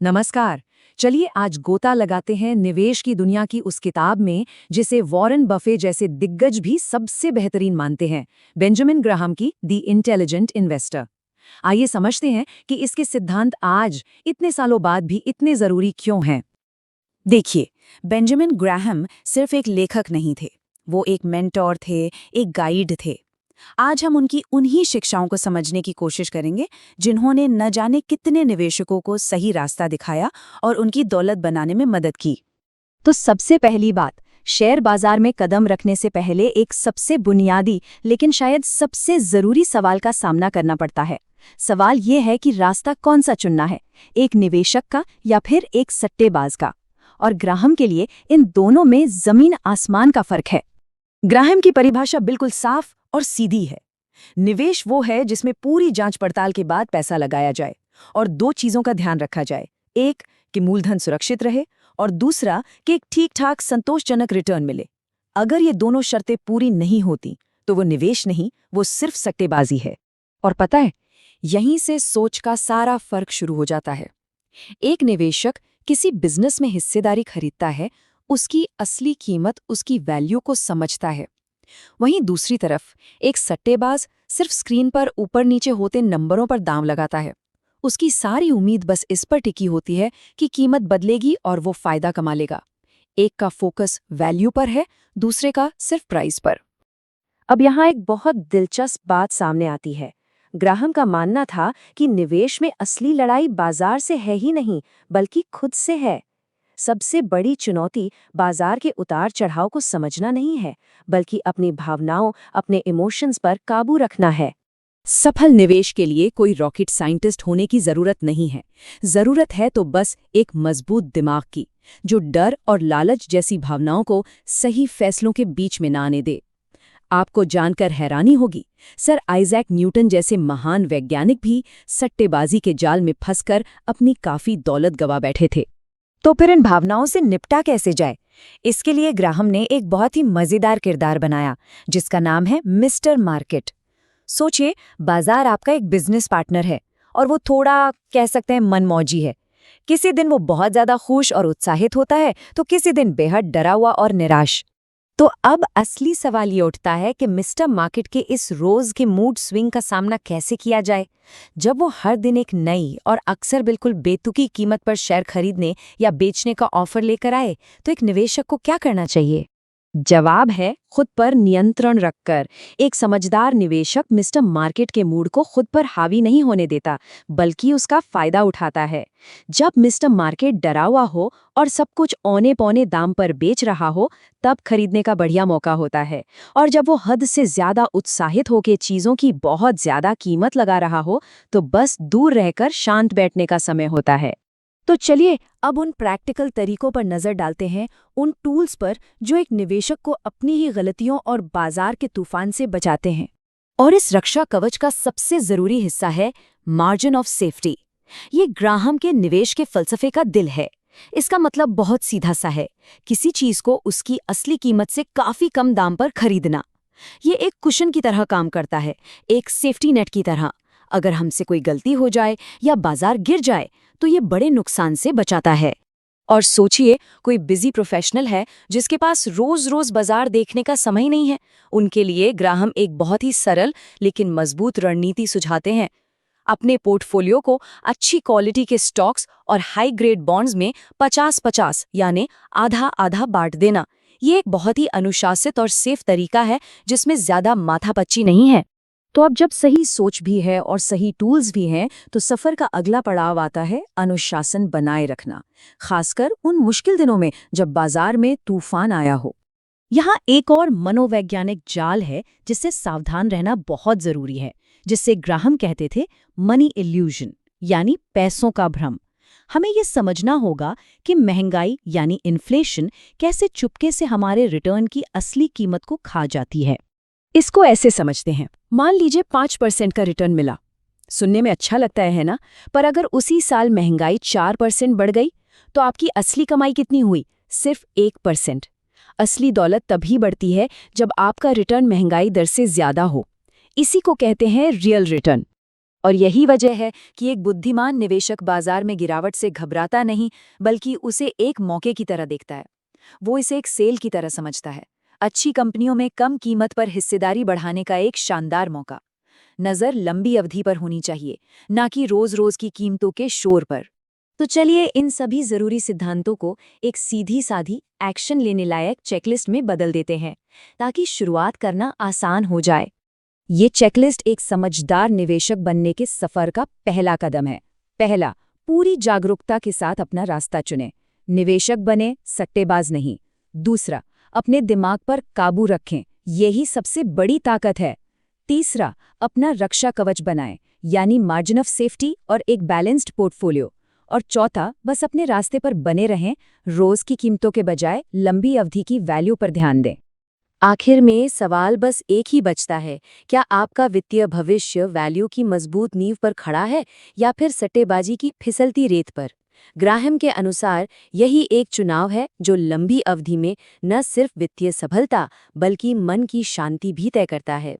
नमस्कार। चलिए आज गोता लगाते हैं निवेश की दुनिया की उस किताब में जिसे वॉरेन बफे जैसे दिग्गज भी सबसे बेहतरीन मानते हैं, बेंजामिन ग्राहम की द इंटेलिजेंट इन्वेस्टर। आइए समझते हैं कि इसके सिद्धांत आज इतने सालों बाद भी इतने जरूरी क्यों हैं। देखिए, बेंजामिन ग्राहम सिर्फ एक लेखक नहीं थे, वो एक मेंटोर थे, एक गाइड थे। आज हम उनकी उन्हीं शिक्षाओं को समझने की कोशिश करेंगे जिन्होंने न जाने कितने निवेशकों को सही रास्ता दिखाया और उनकी दौलत बनाने में मदद की। तो सबसे पहली बात, शेयर बाजार में कदम रखने से पहले एक सबसे बुनियादी लेकिन शायद सबसे जरूरी सवाल का सामना करना पड़ता है। सवाल ये है कि रास्ता कौन सा चुनना है, एक निवेशक का या फिर एक सट्टेबाज का। और ग्राहम के लिए इन दोनों में जमीन आसमान का फर्क है। ग्राहम की परिभाषा बिल्कुल साफ और सीधी है। निवेश वो है जिसमें पूरी जांच पड़ताल के बाद पैसा लगाया जाए और दो चीजों का ध्यान रखा जाए, एक कि मूलधन सुरक्षित रहे और दूसरा कि एक ठीक-ठाक संतोषजनक रिटर्न मिले। अगर ये दोनों शर्तें पूरी नहीं होती तो वो निवेश नहीं, वो सिर्फ सट्टेबाजी है। और पता है, यहीं से सोच का सारा फर्क शुरू हो जाता है। एक निवेशक किसी बिजनेस में हिस्सेदारी खरीदता है, उसकी असली कीमत, उसकी वैल्यू को समझता है। वहीं दूसरी तरफ एक सट्टेबाज सिर्फ स्क्रीन पर ऊपर नीचे होते नंबरों पर दांव लगाता है। उसकी सारी उम्मीद बस इस पर टिकी होती है कि कीमत बदलेगी और वो फायदा कमा लेगा। एक का फोकस वैल्यू पर है, दूसरे का सिर्फ प्राइस पर। अब यहाँ एक बहुत दिलचस्प बात सामने आती है। ग्राहम का मानना था कि निवेश में असली लड़ाई बाजार से है ही नहीं, बल्कि खुद से है। सबसे बड़ी चुनौती बाजार के उतार चढ़ाव को समझना नहीं है, बल्कि अपनी भावनाओं, अपने इमोशंस पर काबू रखना है। सफल निवेश के लिए कोई रॉकेट साइंटिस्ट होने की जरूरत नहीं है। जरूरत है तो बस एक मजबूत दिमाग की, जो डर और लालच जैसी भावनाओं को सही फैसलों के बीच में ना आने दे। आपको जानकर हैरानी होगी, सर आइजैक न्यूटन जैसे महान वैज्ञानिक भी सट्टेबाजी के जाल में फंसकर अपनी काफी दौलत गंवा बैठे थे। तो फिर इन भावनाओं से निपटा कैसे जाए? इसके लिए ग्राहम ने एक बहुत ही मजेदार किरदार बनाया, जिसका नाम है मिस्टर मार्केट। सोचिए, बाजार आपका एक बिजनेस पार्टनर है और वो थोड़ा कह सकते हैं मनमौजी है। किसी दिन वो बहुत ज्यादा खुश और उत्साहित होता है, तो किसी दिन बेहद डरा हुआ और निराश। तो अब असली सवाल ये उठता है कि मिस्टर मार्केट के इस रोज के मूड स्विंग का सामना कैसे किया जाए। जब वो हर दिन एक नई और अक्सर बिल्कुल बेतुकी कीमत पर शेयर खरीदने या बेचने का ऑफर लेकर आए, तो एक निवेशक को क्या करना चाहिए? जवाब है, खुद पर नियंत्रण रखकर। एक समझदार निवेशक मिस्टर मार्केट के मूड को खुद पर हावी नहीं होने देता, बल्कि उसका फायदा उठाता है। जब मिस्टर मार्केट डरा हुआ हो और सब कुछ औने पौने दाम पर बेच रहा हो, तब खरीदने का बढ़िया मौका होता है। और जब वो हद से ज्यादा उत्साहित होकर चीजों की बहुत ज्यादा कीमत लगा रहा हो, तो बस दूर रहकर शांत बैठने का समय होता है। तो चलिए अब उन प्रैक्टिकल तरीकों पर नजर डालते हैं, उन टूल्स पर जो एक निवेशक को अपनी ही गलतियों और बाजार के तूफान से बचाते हैं। और इस रक्षा कवच का सबसे जरूरी हिस्सा है मार्जिन ऑफ सेफ्टी। ये ग्राहम के निवेश के फलसफे का दिल है। इसका मतलब बहुत सीधा सा है, किसी चीज को उसकी असली कीमत से काफी कम दाम पर खरीदना। ये एक कुशन की तरह काम करता है, एक सेफ्टी नेट की तरह। अगर हमसे कोई गलती हो जाए या बाजार गिर जाए, तो ये बड़े नुकसान से बचाता है। और सोचिए, कोई बिजी प्रोफेशनल है जिसके पास रोज रोज बाजार देखने का समय नहीं है। उनके लिए ग्राहम एक बहुत ही सरल लेकिन मजबूत रणनीति सुझाते हैं। अपने पोर्टफोलियो को अच्छी क्वालिटी के स्टॉक्स और हाई ग्रेड बॉन्ड्स में 50-50 यानी आधा आधा बांट देना। ये एक बहुत ही अनुशासित और सेफ तरीका है, जिसमें ज्यादा माथापच्ची नहीं है। तो अब जब सही सोच भी है और सही टूल्स भी हैं, तो सफर का अगला पड़ाव आता है अनुशासन बनाए रखना, खासकर उन मुश्किल दिनों में जब बाजार में तूफान आया हो। यहाँ एक और मनोवैज्ञानिक जाल है जिससे सावधान रहना बहुत जरूरी है, जिससे ग्राहम कहते थे मनी इल्यूजन, यानी पैसों का भ्रम। हमें ये समझना होगा कि महंगाई यानी इन्फ्लेशन कैसे चुपके से हमारे रिटर्न की असली कीमत को खा जाती है। इसको ऐसे समझते हैं, मान लीजिए 5% का रिटर्न मिला। सुनने में अच्छा लगता है ना? पर अगर उसी साल महंगाई 4% बढ़ गई, तो आपकी असली कमाई कितनी हुई? सिर्फ 1%। असली दौलत तभी बढ़ती है जब आपका रिटर्न महंगाई दर से ज्यादा हो। इसी को कहते हैं रियल रिटर्न। और यही वजह है कि एक बुद्धिमान निवेशक बाजार में गिरावट से घबराता नहीं, बल्कि उसे एक मौके की तरह देखता है। वो इसे एक सेल की तरह समझता है, अच्छी कंपनियों में कम कीमत पर हिस्सेदारी बढ़ाने का एक शानदार मौका। नज़र लंबी अवधि पर होनी चाहिए, ना कि रोज-रोज की कीमतों के शोर पर। तो चलिए इन सभी जरूरी सिद्धांतों को एक सीधी साधी एक्शन लेने लायक चेकलिस्ट में बदल देते हैं, ताकि शुरुआत करना आसान हो जाए। ये चेकलिस्ट एक समझदार निवेशक बनने के सफर का पहला कदम है। पहला, पूरी जागरूकता के साथ अपना रास्ता चुनें। निवेशक बने, सट्टेबाज नहीं। दूसरा, अपने दिमाग पर काबू रखें, यही सबसे बड़ी ताकत है। तीसरा, अपना रक्षा कवच बनाएं, यानी मार्जिन ऑफ सेफ्टी और एक बैलेंस्ड पोर्टफोलियो। और चौथा, बस अपने रास्ते पर बने रहें, रोज की कीमतों के बजाय लंबी अवधि की वैल्यू पर ध्यान दें। आखिर में सवाल बस एक ही बचता है, क्या आपका वित्तीय भविष्य वैल्यू की मजबूत नींव पर खड़ा है या फिर सट्टेबाजी की फिसलती रेत पर? ग्राहम के अनुसार यही एक चुनाव है जो लंबी अवधि में न सिर्फ वित्तीय सफलता बल्कि मन की शांति भी तय करता है।